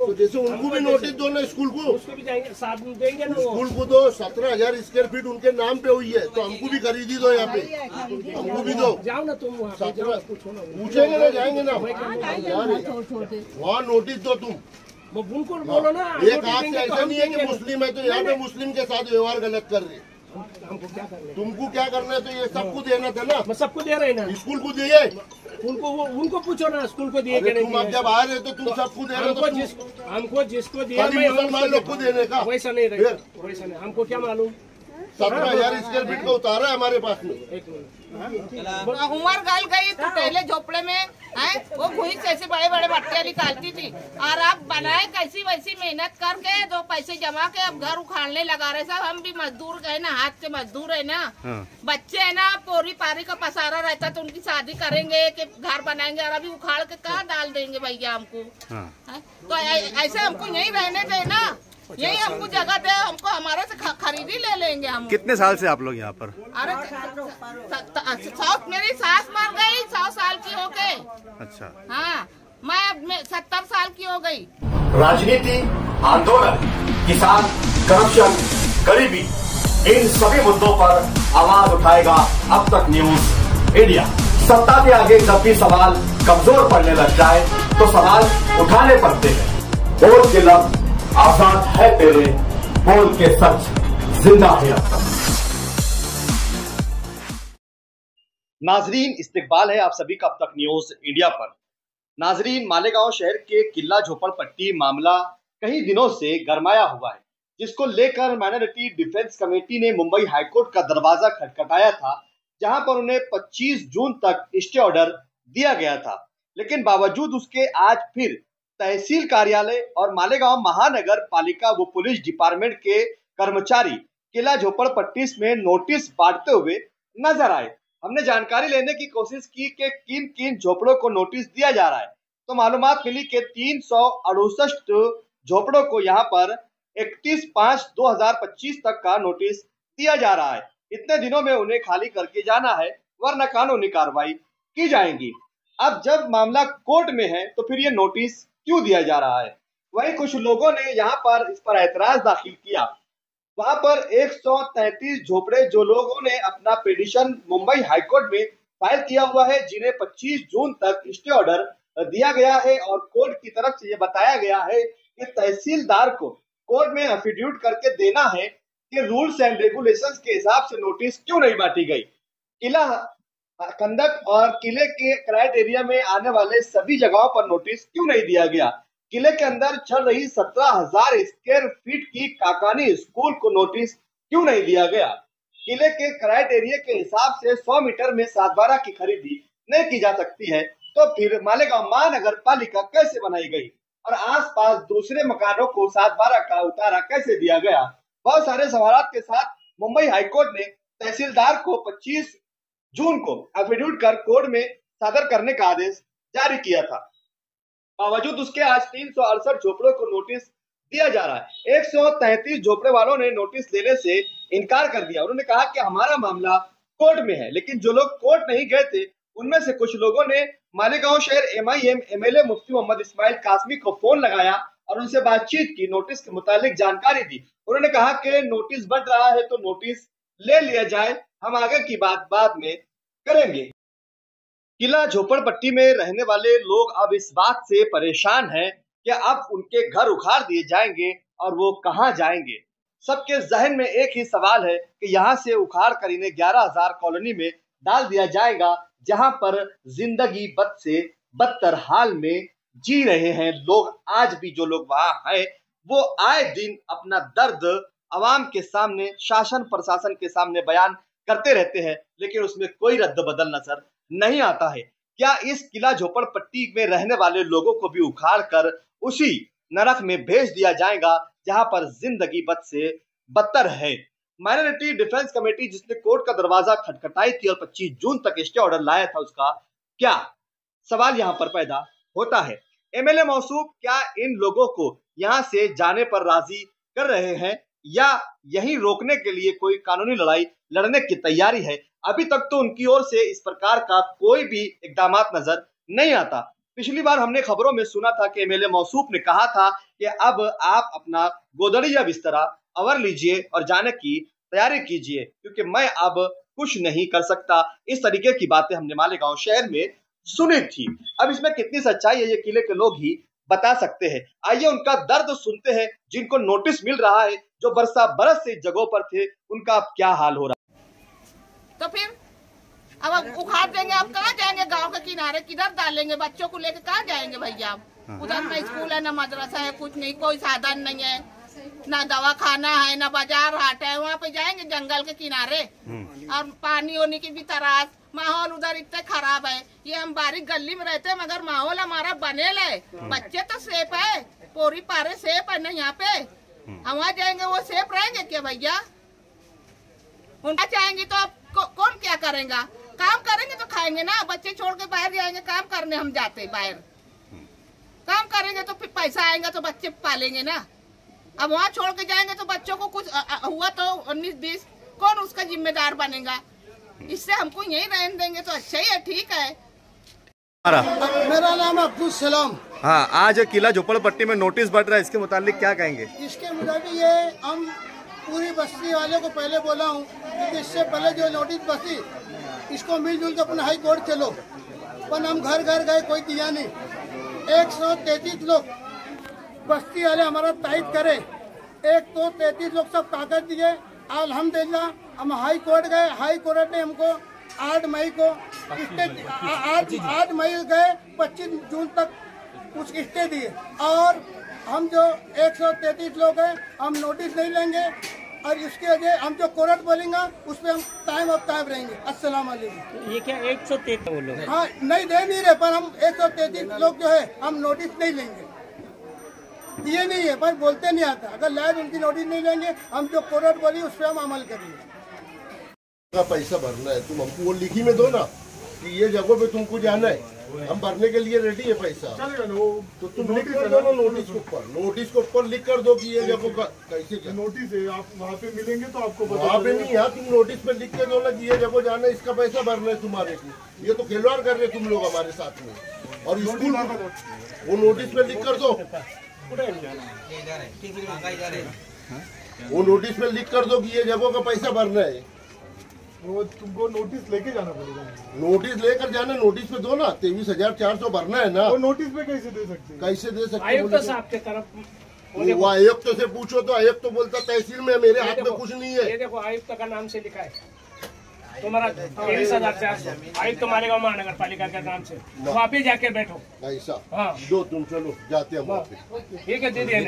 तो जैसे उनको भी नोटिस दो ना, स्कूल को, उसको भी साथ में देंगे ना। स्कूल को दो, 17,000 स्क्वायर फीट उनके नाम पे हुई है, तो हमको भी खरीदी दो यहाँ पे, हमको भी दो। जाओ ना तुम वहाँ, पूछेंगे ना, जाएंगे ना वहाँ, नोटिस दो तुम। उनको बोलो ना, एक हाथ से ऐसा नहीं है कि मुस्लिम है तो यहाँ पे मुस्लिम के साथ व्यवहार गलत कर रहे। हमको क्या करना है? तुमको क्या करना है? तो ये सबको देना था ना। मैं सबको दे रहे ना, स्कूल को दिए, उनको पूछो ना, स्कूल को दिए कि नहीं। तुम अब जब आ रहे तो तुम सबको दे रहे हो, हमको जिसको दिया मुसलमान लोग को देने का वैसा नहीं रहेगा, वैसा नहीं। हमको क्या मालूम, 17,000 स्क्वायर फीट का उतारा है हमारे पास में। एक मिनट, उमर गल गई तो पहले झोपड़े में है, वो भूई से ऐसे बड़े बड़े भट्टियाँ निकालती थी, और अब बनाए कैसी वैसी मेहनत करके दो पैसे जमा के अब घर उखाड़ने लगा रहे। सब हम भी मजदूर गए ना, हाथ के मजदूर है ना, बच्चे है ना, पोरी पारी का पसारा रहता तो उनकी शादी करेंगे कि घर बनाएंगे, और अभी उखाड़ के कहाँ डाल देंगे भैया हमको। तो ऐसे हमको यही रहने दे ना, यही हमको जगह दे, हमको हमारे से खरीदी ले लेंगे हम। कितने साल से आप लोग यहाँ पर? अरे मेरी सास मर गई 100 साल की हो गई। अच्छा। हाँ, मैं 70 साल की हो गई। राजनीति, आंदोलन, किसान, करप्शन, गरीबी, इन सभी मुद्दों पर आवाज उठाएगा अब तक न्यूज इंडिया। सत्ता के आगे जब भी सवाल कमजोर पड़ने लग जाए तो सवाल उठाने पड़ते हैं। बोल के लफ्ज आजाद है तेरे, बोल के सच जिंदा है अब तक। नाजरीन, इस्तकबाल है आप सभी का अब तक न्यूज इंडिया पर। नाजरीन, मालेगांव शहर के किला झोपड़पट्टी मामला कई दिनों से गरमाया हुआ है, जिसको लेकर माइनॉरिटी डिफेंस कमेटी ने मुंबई हाईकोर्ट का दरवाजा खटखटाया था, जहां पर उन्हें 25 जून तक स्टे ऑर्डर दिया गया था। लेकिन बावजूद उसके आज फिर तहसील कार्यालय और मालेगांव महानगर पालिका व पुलिस डिपार्टमेंट के कर्मचारी किला झोपड़पट्टी में नोटिस बांटते हुए नजर आए। हमने जानकारी लेने की कोशिश की कि किन किन झोपड़ों को नोटिस दिया जा रहा है, तो मालूमात मिली कि 368 झोपड़ों को यहाँ पर 31/5/2025 तक का नोटिस दिया जा रहा है। इतने दिनों में उन्हें खाली करके जाना है, वरना कानूनी कार्रवाई की जाएगी। अब जब मामला कोर्ट में है तो फिर ये नोटिस क्यों दिया जा रहा है? वहीं कुछ लोगों ने यहाँ पर इस पर ऐतराज दाखिल किया। वहां पर 133 झोपड़े जो लोगों ने अपना पिटीशन मुंबई हाईकोर्ट में फाइल किया हुआ है, जिन्हें 25 जून तक स्टे ऑर्डर दिया गया है, और कोर्ट की तरफ से ये बताया गया है कि तहसीलदार को कोर्ट में एफिडेविट करके देना है कि रूल्स एंड रेगुलेशंस के हिसाब से नोटिस क्यों नहीं बांटी गई। किला कंदक और किले के क्राइटेरिया में आने वाले सभी जगहों पर नोटिस क्यों नहीं दिया गया। किले के अंदर चल रही 17,000 स्क्वायर फीट की काकानी स्कूल को नोटिस क्यों नहीं दिया गया। किले के क्राइटेरिया के हिसाब से 100 मीटर में 7/12 की खरीदी नहीं की जा सकती है, तो फिर मालेगांव महानगर पालिका कैसे बनाई गई और आसपास दूसरे मकानों को 7/12 का उतारा कैसे दिया गया। बहुत सारे सवालों के साथ मुंबई हाईकोर्ट ने तहसीलदार को 25 जून को एफिडेविट कर कोर्ट में सादर करने का आदेश जारी किया था। बावजूद उसके आज 368 झोपड़ों को नोटिस दिया जा रहा है। 133 झोपड़े वालों ने नोटिस लेने से इनकार कर दिया। उन्होंने कहा कि हमारा मामला कोर्ट में है, लेकिन जो लोग कोर्ट नहीं गए थे उनमें से कुछ लोगों ने मालेगांव शहर MIM MLA मुफ्ती मोहम्मद इस्माइल कासमी को फोन लगाया और उनसे बातचीत की, नोटिस के मुतालिक जानकारी दी। उन्होंने कहा कि नोटिस बढ़ रहा है तो नोटिस ले लिया जाए, हम आगे की बात बाद में करेंगे। किला झोपड़पट्टी में रहने वाले लोग अब इस बात से परेशान हैं कि अब उनके घर उखाड़ दिए जाएंगे और वो कहां जाएंगे। सबके जहन में एक ही सवाल है कि यहां से उखाड़ कर इन्हें 11,000 कॉलोनी में डाल दिया जाएगा, जहां पर जिंदगी बद से बदतर हाल में जी रहे हैं लोग। आज भी जो लोग वहां हैं वो आए दिन अपना दर्द आवाम के सामने, शासन प्रशासन के सामने बयान करते रहते हैं, लेकिन उसमें कोई रद्द बदल नजर नहीं आता है। क्या इस किला झोपड़पट्टी में रहने वाले लोगों को भी उखाड़ कर उसी नरक में भेज दिया जाएगा जहां पर जिंदगी बद से बदतर है। माइनॉरिटी डिफेंस कमेटी जिसने कोर्ट का दरवाजा खटखटाई थी और 25 जून तक स्टे ऑर्डर लाया था, उसका क्या सवाल यहां पर पैदा होता है। MLA मौसूफ क्या इन लोगों को यहां से जाने पर राजी कर रहे हैं या यहीं रोकने के लिए कोई कानूनी लड़ाई लड़ने की तैयारी है? अभी तक तो उनकी ओर से इस प्रकार का कोई भी इकदाम नजर नहीं आता। पिछली बार हमने खबरों में सुना था कि एमएलए मौसूफ ने कहा था कि अब आप अपना गोदड़ी या बिस्तरा अवर लीजिए और जाने की तैयारी कीजिए क्योंकि मैं अब कुछ नहीं कर सकता। इस तरीके की बातें हमने मालेगांव शहर में सुनी थी। अब इसमें कितनी सच्चाई है ये किले के लोग ही बता सकते हैं। आइए उनका दर्द सुनते हैं, जिनको नोटिस मिल रहा है, जो बरस से जगहों पर थे, उनका अब क्या हाल हो रहा है। तो फिर अब उखाड़ देंगे, अब कहाँ जाएंगे? गांव के किनारे किधर डालेंगे? बच्चों को लेकर कहाँ जाएंगे भैया? उधर न स्कूल है, न मदरसा है, कुछ नहीं, कोई साधन नहीं है, ना दवा खाना है, ना बाजार हाट है। वहाँ पे जाएंगे जंगल के किनारे, और पानी होने की भी तरास। माहौल उधर इतने खराब है। ये हम बारीक गली में रहते हैं मगर माहौल हमारा बनेल है। बच्चे तो सेफ है, पोरी पारे सेफ है ना यहाँ पे। हम वहाँ जाएंगे वो सेफ रहेंगे क्या भैया? उनका चाहेंगे तो अब कौन क्या करेगा? काम करेंगे तो खाएंगे ना। बच्चे छोड़ के बाहर जाएंगे काम करने, हम जाते बाहर काम करेंगे तो फिर पैसा आएगा तो बच्चे पालेंगे ना। अब वहाँ छोड़ के जाएंगे तो बच्चों को कुछ हुआ तो 19-20 कौन उसका जिम्मेदार बनेगा? इससे हमको यही रहने देंगे तो अच्छा ही है, ठीक है। मेरा नाम अब्दुल सलाम। हाँ, आज किला झोपड़पट्टी में नोटिस बढ़ रहा है, इसके मुतालिक क्या कहेंगे? इसके मुताबिक ये हम पूरी बस्ती वाले को पहले बोला हूँ कि इससे पहले जो नोटिस बस्ती इसको मिलजुल के अपना हाई कोर्ट चलो, पर हम घर घर गए, कोई दिया नहीं। 133 लोग बस्ती वाले हमारा तायद करे, 133 लोग सब कागज दिए। अल्हम्दुलिल्लाह हम हाई कोर्ट गए, हाई कोर्ट ने हमको 8 मई को 8 मई गए, 25 जून तक कुछ स्टे दिए। और हम जो 133 लोग हैं हम नोटिस नहीं लेंगे, और इसके आगे हम जो कोर्ट बोलेंगे उस पर हम टाइम ऑफ टाइम रहेंगे। अस्सलाम वालेकुम। ये क्या 133 वो लोग? हाँ, नहीं दे नहीं रहे, पर हम 133 लोग जो है हम नोटिस नहीं लेंगे। ये नहीं है, पर बोलते नहीं आता। अगर लाइव उनकी नोटिस नहीं लेंगे, हम जो कोर्ट बोली उस पर हम अमल करेंगे। का पैसा भरना है, तुम हमको वो लिखी में दो ना कि ये जगह पे तुमको जाना है, हम भरने के लिए रेडी है पैसा। तो तुम लिख कर दो ना नोटिस के ऊपर लिख कर दो कि ये जगह कैसे क्या नोटिस है। आप वहाँ पे मिलेंगे तो आपको वहाँ पे नहीं है, तुम नोटिस पे लिख के दो ना कि ये जगह जाना है, इसका पैसा भरना है तुम्हारे को। ये तो खिलवाड़ कर रहे तुम लोग हमारे साथ में। और स्कूल वो नोटिस पे लिख कर दो, वो नोटिस पे लिख कर दो कि ये जगह का पैसा भरना है। वो तुमको नोटिस लेके जाना पड़ेगा। नोटिस लेकर जाना, नोटिस पे दो ना। 23,400 भरना है ना। वो नोटिस पे कैसे दे सकते हैं? कैसे दे सकते? आयुक्त साहब के तरफ वो आयुक्त से पूछो तो आयुक्त तो बोलता तहसील में, मेरे हाथ में कुछ नहीं है। ये देखो आयुक्त का नाम से लिखा है तुम्हारा 23,400 आयुक्त मालेगांव महानगर पालिका के नाम से। वहाँ पे जाके बैठो। ऐसा हाँ, दो तुम, चलो जाते हैं वहाँ पे। ठीक है, दे दिया।